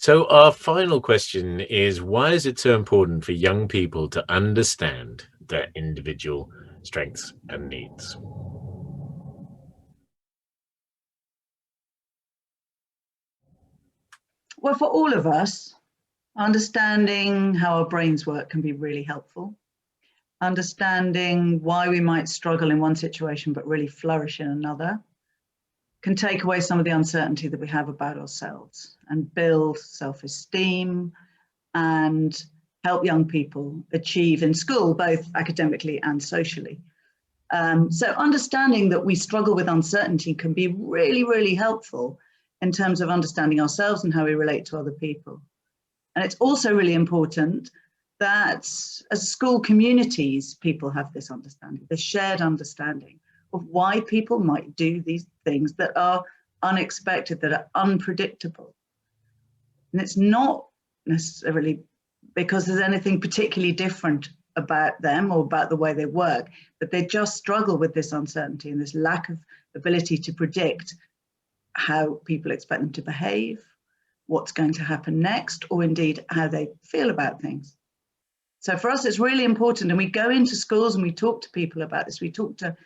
So our final question is, why is it so important for young people to understand their individual strengths and needs? Well, for all of us, understanding how our brains work can be really helpful. Understanding why we might struggle in one situation but really flourish in another can take away some of the uncertainty that we have about ourselves and build self-esteem and help young people achieve in school, both academically and socially. So understanding that we struggle with uncertainty can be really, really helpful in terms of understanding ourselves and how we relate to other people. And it's also really important that as school communities, people have this understanding, the shared understanding of why people might do these things that are unexpected, that are unpredictable. And it's not necessarily because there's anything particularly different about them or about the way they work, but they just struggle with this uncertainty and this lack of ability to predict how people expect them to behave, what's going to happen next, or indeed how they feel about things. So for us, it's really important. And we go into schools and we talk to people about this. We talk to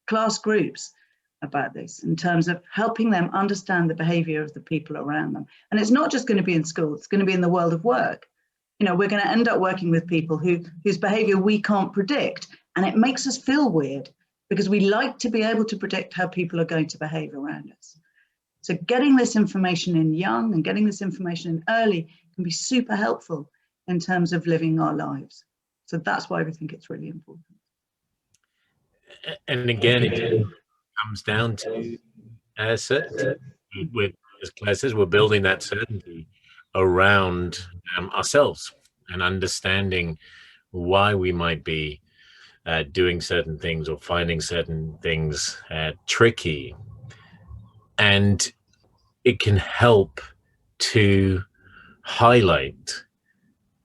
class groups about this in terms of helping them understand the behavior of the people around them. And it's not just going to be in school, it's going to be in the world of work. You know, we're going to end up working with people whose behavior we can't predict. And it makes us feel weird because we like to be able to predict how people are going to behave around us. So getting this information in young and getting this information in early can be super helpful in terms of living our lives. So that's why we think it's really important. And again, it comes down to certainty. As Claire says, we're building that certainty around ourselves and understanding why we might be doing certain things or finding certain things tricky. And it can help to highlight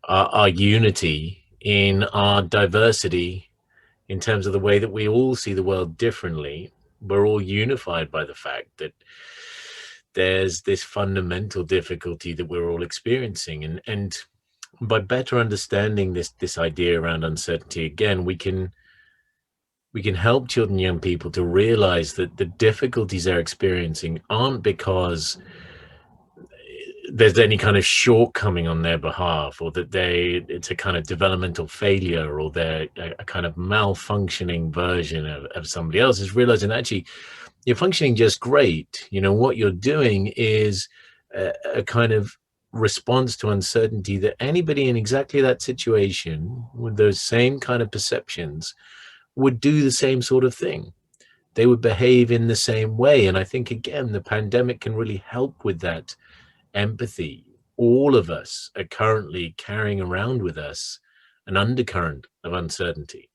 our unity in our diversity in terms of the way that we all see the world differently. We're all unified by the fact that there's this fundamental difficulty that we're all experiencing. And by better understanding this idea around uncertainty, again, we can help children and young people to realize that the difficulties they're experiencing aren't because there's any kind of shortcoming on their behalf, or that it's a kind of developmental failure, or they're a kind of malfunctioning version of somebody else. Is realizing actually you're functioning just great. You know, what you're doing is a kind of response to uncertainty that anybody in exactly that situation with those same kind of perceptions would do the same sort of thing. They would behave in the same way. And I think, again, the pandemic can really help with that empathy. All of us are currently carrying around with us an undercurrent of uncertainty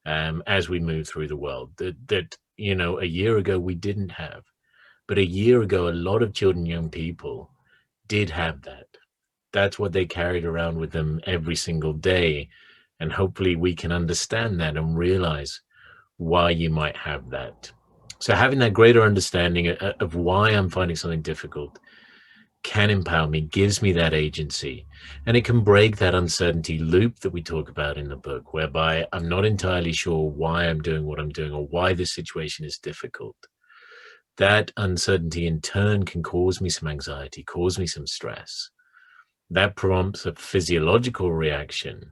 as we move through the world that you know, a year ago we didn't have. But a year ago, a lot of children, young people did have that. That's what they carried around with them every single day. And hopefully we can understand that and realize why you might have that. So having that greater understanding of why I'm finding something difficult can empower me, gives me that agency, and it can break that uncertainty loop that we talk about in the book, whereby I'm not entirely sure why I'm doing what I'm doing or why this situation is difficult. That uncertainty in turn can cause me some anxiety, cause me some stress. That prompts a physiological reaction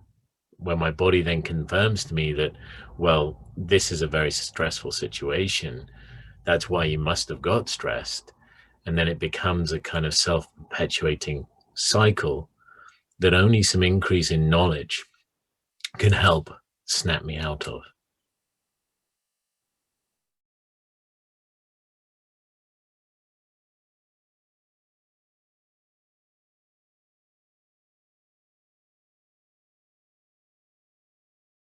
where my body then confirms to me that, well, this is a very stressful situation. That's why you must have got stressed. And then it becomes a kind of self-perpetuating cycle that only some increase in knowledge can help snap me out of.